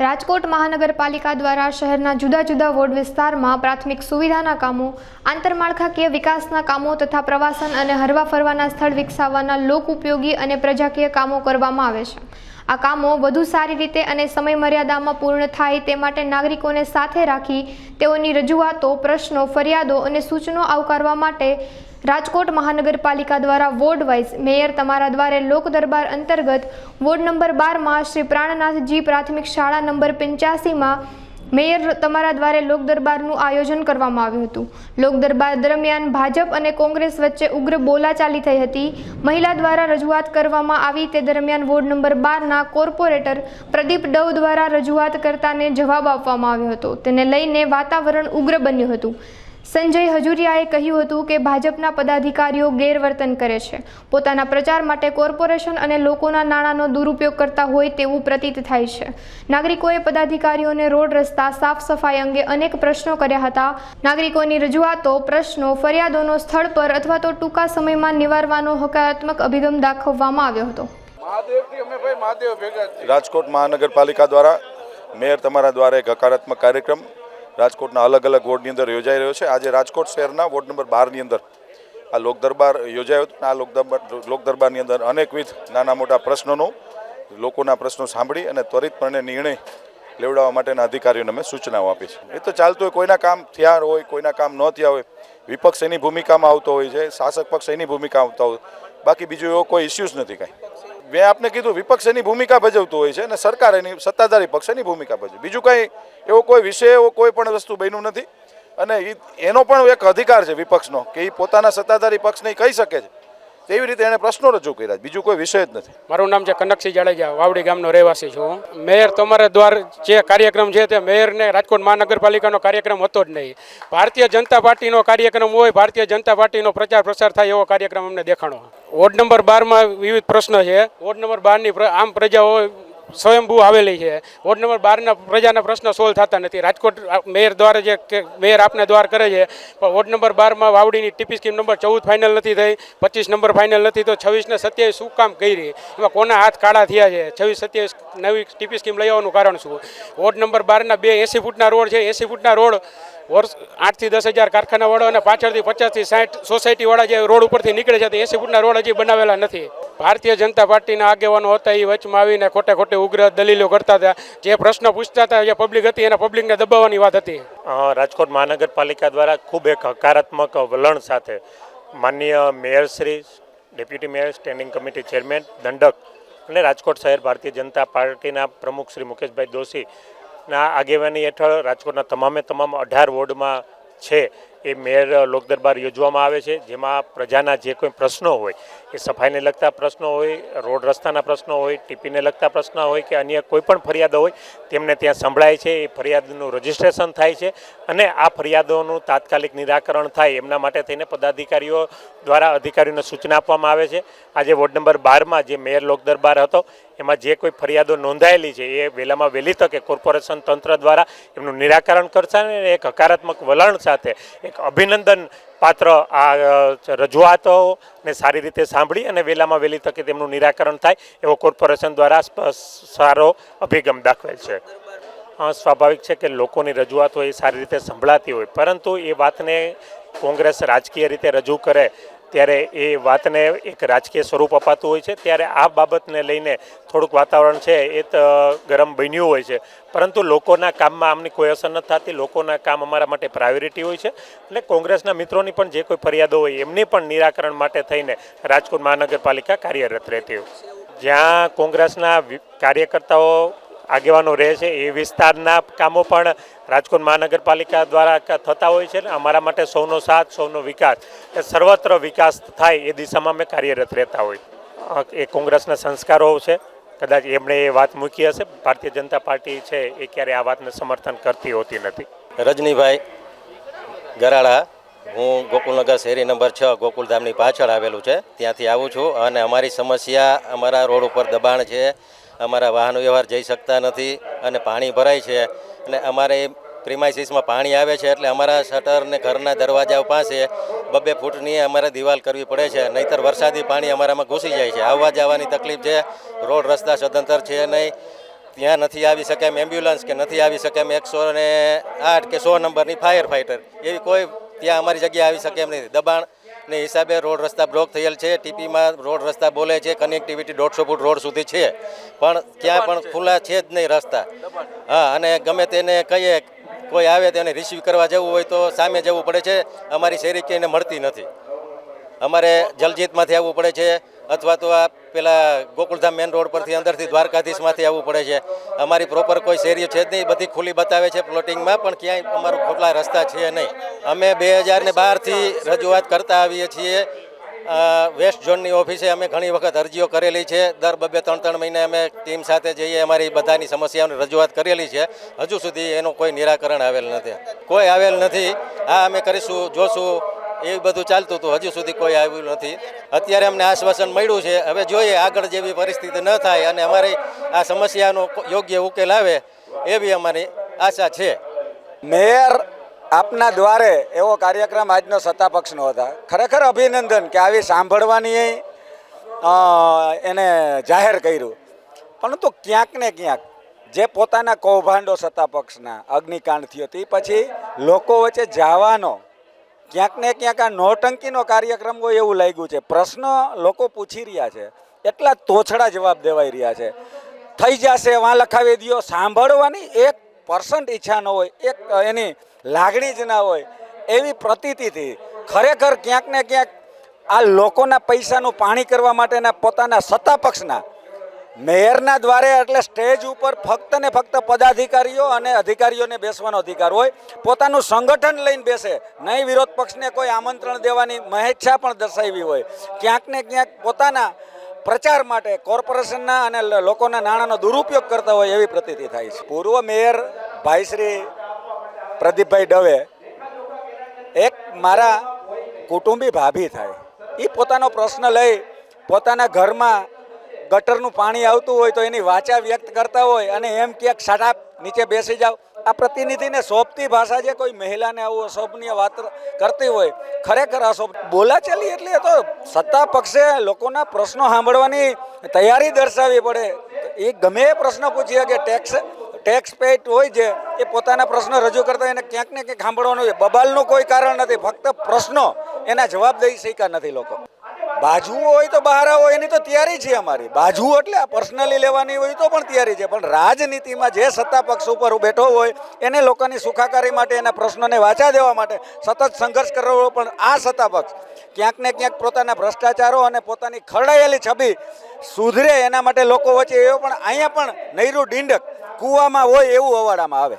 રાજકોટ મહાનગરપાલિકા દ્વારા શહેરના જુદા જુદા વોર્ડ વિસ્તારમાં પ્રાથમિક સુવિધાના કામો, આંતરમાળખાકીય વિકાસના કામો તથા પ્રવાસન અને હરવા ફરવાના સ્થળ વિકસાવવાના લોક ઉપયોગી અને પ્રજાકીય કામો કરવામાં આવે છે। આ કામો વધુ સારી રીતે અને સમય મર્યાદામાં પૂર્ણ થાય તે માટે નાગરિકોને સાથે રાખી તેઓની રજૂઆતો, પ્રશ્નો, ફરિયાદો અને સૂચનો આવકારવા માટે રાજકોટ મહાનગરપાલિકા દ્વારા વોર્ડ વાઇઝ મેયર તમારા દ્વારે લોક દરબાર અંતર્ગત વોર્ડ નંબર 12 માં શ્રી પ્રાણનાથજી પ્રાથમિક શાળા નંબર 85 માં મેયર તમારા દ્વારે લોક દરબારનું આયોજન કરવામાં આવ્યું હતું। લોક દરબાર દરમિયાન ભાજપ અને કોંગ્રેસ વચ્ચે ઉગ્ર બોલાચાલી થઈ હતી। મહિલા દ્વારા રજૂઆત કરવામાં આવી તે દરમિયાન વોર્ડ નંબર 12 ના કોર્પોરેટર પ્રદીપ ડવ દ્વારા રજૂઆત કરતાને જવાબ આપવામાં આવ્યો હતો। તેને લઈને વાતાવરણ ઉગ્ર બન્યું હતું। સંજય હજુરિયાએ કહ્યું હતું કે ભાજપના પદાધિકારીઓ ગેરવર્તન કરે છે, પોતાના પ્રચાર માટે કોર્પોરેશન અને લોકોના નાણાંનો દુરુપયોગ કરતા હોય તેવું પ્રતીત થાય છે। નાગરિકોએ પદાધિકારીઓને રોડ, રસ્તા, સાફ સફાઈ અંગે અનેક પ્રશ્નો કર્યા હતા। નાગરિકોની રજૂઆતો, પ્રશ્નો, ફરિયાદોનો સ્થળ પર અથવા તો ટૂંકા સમયમાં નિવારવાનો હકારાત્મક અભિગમ દાખવવામાં આવ્યો હતો। રાજકોટ મહાનગરપાલિકા દ્વારા મેયર તમારા દ્વારા એક હકારાત્મક કાર્યક્રમ રાજકોટના અલગ અલગ વોર્ડની અંદર યોજાઈ રહ્યો છે। આજે રાજકોટ શહેરના વોર્ડ નંબર 12ની અંદર આ લોક દરબાર યોજાયો હતો। આ લોક દરબારની અંદર અનેકવિધ નાના મોટા પ્રશ્નોનો લોકોના પ્રશ્નો સાંભળી અને ત્વરિતપણે નિર્ણય લેવડાવવા માટેના અધિકારીઓને અમે સૂચનાઓ આપી છે। એ તો ચાલતું હોય, કોઈના કામ થયા હોય, કોઈના કામ ન થયા હોય, વિપક્ષ એની ભૂમિકામાં આવતો હોય છે, શાસક પક્ષ એની ભૂમિકા આવતા હોય, બાકી બીજું એવો કોઈ ઇસ્યુઝ નથી કાંઈ। મેં આપને કીધું વિપક્ષ એની ભૂમિકા ભજવતું હોય છે અને સરકાર એની સત્તાધારી પક્ષ એની ભૂમિકા ભજવે, બીજું કંઈ એવો કોઈ વિષય એવો કોઈ પણ વસ્તુ બન્યું નથી। અને એનો પણ એક અધિકાર છે વિપક્ષનો કે એ પોતાના સત્તાધારી પક્ષને કહી શકે છે, તેવી રીતે એણે પ્રશ્નો રજૂ કર્યા, બીજું કોઈ વિષય જ નથી। મારું નામ છે કનકસિંહ જાડેજા, વાવડી ગામનો રહેવાસી છું। મેયર તમારા દ્વાર જે કાર્યક્રમ છે તે મેયરને રાજકોટ મહાનગરપાલિકાનો કાર્યક્રમ હતો જ નહીં। ભારતીય જનતા પાર્ટીનો કાર્યક્રમ હોય, ભારતીય જનતા પાર્ટીનો પ્રચાર પ્રસાર થાય એવો કાર્યક્રમ અમને દેખાણો। વોર્ડ નંબર 12માં વિવિધ પ્રશ્ન છે। વોર્ડ નંબર 12ની આમ પ્રજાઓ સ્વયંભૂ આવેલી છે। વોર્ડ નંબર 12ના પ્રજાના પ્રશ્ન સોલ્વ થતા નથી। રાજકોટ મેયર દ્વારા જે મેયર આપને દ્વાર કરે છે, પણ વોર્ડ નંબર 12માં વાવડીની ટીપી સ્કીમ નંબર 14 ફાઇનલ નથી થઈ, 25 નંબર ફાઇનલ નથી, તો 26 ને 27 શું કામ કરી? એમાં કોના હાથ કાળા થયા છે? 26, 27 નવી ટીપી સ્કીમ લઈ આવવાનું કારણ શું? વોર્ડ નંબર 12ના 2 80 ફૂટના રોડ છે। 80 ફૂટના રોડ વર્ષ 8 થી 10 હજાર કારખાનાવાળો અને પાછળથી 50 થી 60 સોસાયટીવાળા જે રોડ ઉપરથી નીકળે છે, તો 80 ફૂટના રોડ હજી બનાવેલા નથી। ભારતીય જનતા પાર્ટીના આગેવાનો હતા એ વચમાં આવીને ખોટે ખોટે ઉગ્ર દલીલો કરતા હતા। જે પ્રશ્ન પૂછતા હતા, જે પબ્લિક હતી એના પબ્લિકને દબાવવાની વાત હતી। રાજકોટ મહાનગરપાલિકા દ્વારા ખૂબ એક હકારાત્મક વલણ સાથે માનનીય મેયરશ્રી, deputy mayor, standing committee chairman દંડક અને રાજકોટ શહેર ભારતીય જનતા પાર્ટીના પ્રમુખ શ્રી મુકેશભાઈ દોશીના આગેવાની હેઠળ રાજકોટના તમામ 18 વોર્ડમાં છે એ મેયર લોકદરબાર યોજવામાં આવે છે, જેમાં પ્રજાના જે કોઈ પ્રશ્નો હોય, એ સફાઈને લગતા પ્રશ્નો હોય, રોડ રસ્તાના પ્રશ્નો હોય, ટીપીને લગતા પ્રશ્નો હોય કે અન્ય કોઈ પણ ફરિયાદો હોય તેમને ત્યાં સંભળાય છે। એ ફરિયાદનું રજિસ્ટ્રેશન થાય છે અને આ ફરિયાદોનું તાત્કાલિક નિરાકરણ થાય એમના માટે થઈને પદાધિકારીઓ દ્વારા અધિકારીઓને સૂચના આપવામાં આવે છે। આજે વોર્ડ નંબર 12માં જે મેયર લોકદરબાર હતો એમાં જે કોઈ ફરિયાદો નોંધાયેલી છે એ વહેલામાં વહેલી તકે કોર્પોરેશન તંત્ર દ્વારા એમનું નિરાકરણ કરશે અને એક હકારાત્મક વલણ સાથે એક અભિનંદન પાત્ર આ રજૂઆતોને સારી રીતે સાંભળી અને વહેલામાં વહેલી તકે તેમનું નિરાકરણ થાય એવો કોર્પોરેશન દ્વારા સારો અભિગમ દાખવેલ છે। સ્વાભાવિક છે કે લોકોની રજૂઆતો એ સારી રીતે સંભળાતી હોય, પરંતુ એ વાતને કોંગ્રેસ રાજકીય રીતે રજૂ કરે ત્યારે એ વાતને એક રાજકીય સ્વરૂપ અપાતું હોય છે। ત્યારે આ બાબતને લઈને થોડુંક વાતાવરણ છે એ ગરમ બન્યું હોય છે, પરંતુ લોકોના કામમાં આમની કોઈ અસર નથી થતી। લોકોના કામ અમારા માટે પ્રાયોરિટી હોય છે એટલે કોંગ્રેસના મિત્રોની પણ જે કોઈ ફરિયાદો હોય એમની પણ નિરાકરણ માટે થઈને રાજકોટ મહાનગરપાલિકા કાર્યરત રહેતી હોય। જ્યાં કોંગ્રેસના કાર્યકર્તાઓ આગેવાનો રહે છે એ વિસ્તારના કામો પણ રાજકોટ મહાનગરપાલિકા દ્વારા થતા હોય છે। અમારા માટે સૌનો સાથ, સૌનો વિકાસ, એ સર્વત્ર વિકાસ થાય એ દિશામાં અમે કાર્યરત રહેતા હોય। એ કોંગ્રેસના સંસ્કારો છે, કદાચ એમણે એ વાત મૂકી હશે। ભારતીય જનતા પાર્ટી છે એ ક્યારે આ વાતને સમર્થન કરતી હોતી નથી। રજનીભાઈ ગરાળા, હું ગોકુલનગર શેરી નંબર 6 ગોકુલધામની પાછળ આવેલું છે ત્યાંથી આવું છું અને અમારી સમસ્યા, અમારા રોડ ઉપર દબાણ છે, અમારા વાહન વ્યવહાર જઈ શકતા નથી અને પાણી ભરાય છે અને અમારે પ્રિમાઇસીસમાં પાણી આવે છે એટલે અમારા શટર ને ઘરના દરવાજા પાસે 2-2 ફૂટની અમારે દિવાલ કરવી પડે છે, નહીંતર વરસાદી પાણી અમારામાં ઘૂસી જાય છે। આવવા જવાની તકલીફ છે, રોડ રસ્તા સદંતર છે નહીં, ત્યાં નથી આવી શકે એમ એમ્બ્યુલન્સ કે નથી આવી શકે એમ 108 કે 100 નંબરની ફાયર ફાઇટર એવી કોઈ ત્યાં અમારી જગ્યાએ આવી શકે એમ નથી. દબાણને હિસાબે રોડ રસ્તા બ્લોક થયેલ છે. ટીપીમાં રોડ રસ્તા બોલે છે, કનેક્ટિવિટી 150 ફૂટ રોડ સુધી છે, પણ ક્યાં પણ ખુલ્લા છે જ નહીં રસ્તા. હા, અને ગમે તેને કહીએ કોઈ આવે તેને રિસીવ કરવા જવું હોય તો સામે જવું પડે છે. અમારી શેરી ક્યાંય મળતી નથી. અમારે જલજીતમાંથી આવવું પડે છે અથવા તો આ પેલા ગોકુલધામ મેન રોડ પરથી અંદરથી દ્વારકાધીશમાંથી આવવું પડે છે. અમારી પ્રોપર કોઈ શેરીઓ છે જ નહીં, બધી ખુલ્લી બતાવે છે પ્લોટિંગમાં, પણ ક્યાંય અમારું ખુલ્લા રસ્તા છે નહીં. અમે 2012થી રજૂઆત કરતા આવીએ છીએ. વેસ્ટ ઝોનની ઓફિસે અમે ઘણી વખત અરજીઓ કરેલી છે. દર 2-3 મહિને અમે ટીમ સાથે જઈએ, અમારી બધાની સમસ્યાઓની રજૂઆત કરેલી છે. હજુ સુધી એનું કોઈ નિરાકરણ આવેલ નથી. કોઈ આવેલ નથી. હા, અમે કરીશું, જોશું, એ બધું ચાલતું હતું. હજુ સુધી કોઈ આવ્યું નથી. અત્યારે અમને આશ્વાસન મળ્યું છે. હવે જોઈએ આગળ જેવી પરિસ્થિતિ ન થાય અને અમારી આ સમસ્યાનો યોગ્ય ઉકેલ આવે એવી અમારી આશા છે. મેયર આપના દ્વારે એવો કાર્યક્રમ આજનો સત્તા પક્ષનો હતા. ખરેખર અભિનંદન કે આવી સાંભળવાની એને જાહેર કર્યું. પરંતુ ક્યાંક ને ક્યાંક જે પોતાના કૌભાંડો સત્તા પક્ષના અગ્નિકાંડ થયો તે પછી લોકો વચ્ચે જવાનો ક્યાંક ને ક્યાંક આ નોટંકીનો કાર્યક્રમ હોય એવું લાગ્યું છે. પ્રશ્ન લોકો પૂછી રહ્યા છે, એટલા તોછડા જવાબ દેવાઈ રહ્યા છે. થઈ જશે, વાં લખાવી દો. સાંભળવાની 1% ઈચ્છા ન હોય, એક એની લાગણી જ ના હોય એવી પ્રતીતિથી ખરેખર ક્યાંક ને ક્યાંક આ લોકોના પૈસાનું પાણી કરવા માટેના પોતાના સત્તા પક્ષના મેયરના દ્વારે એટલે સ્ટેજ ઉપર ફક્ત ને ફક્ત પદાધિકારીઓ અને અધિકારીઓને બેસવાનો અધિકાર હોય. પોતાનું સંગઠન લઈને બેસે, નહીં વિરોધ પક્ષને કોઈ આમંત્રણ દેવાની મહેચ્છા પણ દર્શાવી હોય. ક્યાંક ને ક્યાંક પોતાના પ્રચાર માટે કોર્પોરેશનના અને લોકોના નાણાંનો દુરુપયોગ કરતા હોય એવી પ્રતીતિ થાય છે. પૂર્વ મેયર ભાઈ શ્રી પ્રદીપભાઈ દવે એક મારા કુટુંબી ભાભી થાય. એ પોતાનો પ્રશ્ન લઈ પોતાના ઘરમાં ગટરનું પાણી આવતું હોય તો એની વાચા વ્યક્ત કરતા હોય અને એમ ક્યાંક સટાપ નીચે બેસી જાવ. આ પ્રતિનિધિને સોંપતી ભાષા છે. કોઈ મહિલાને આવું અશોભનીય વાત કરતી હોય, ખરેખર અશોભ બોલાચાલી. એટલે તો સત્તા પક્ષે લોકોના પ્રશ્નો સાંભળવાની તૈયારી દર્શાવવી પડે. એ ગમે એ પ્રશ્ન પૂછીએ કે ટેક્સ પેડ હોય છે એ પોતાના પ્રશ્નો રજૂ કરતા એને ક્યાંક ને ક્યાંક સાંભળવાનું હોય. બબાલનું કોઈ કારણ નથી, ફક્ત પ્રશ્નો, એના જવાબ દઈ શક્યા નથી લોકો. બાજવું હોય તો બહાર આવો એની તો તૈયારી છે અમારી. બાજવું એટલે આ પર્સનલી લેવાની હોય તો પણ તૈયારી છે. પણ રાજનીતિમાં જે સત્તા પક્ષ ઉપર બેઠો હોય એને લોકોની સુખાકારી માટે, એના પ્રશ્નોને વાચા દેવા માટે સતત સંઘર્ષ કરવો. પણ આ સત્તા પક્ષ ક્યાંક ને ક્યાંક પોતાના ભ્રષ્ટાચારો અને પોતાની ખરડાયેલી છબી સુધરે એના માટે લોકો વચ્ચે એવો પણ અહીંયા પણ નૈરું ડીંડક કૂવામાં હોય એવું અવાડામાં આવે.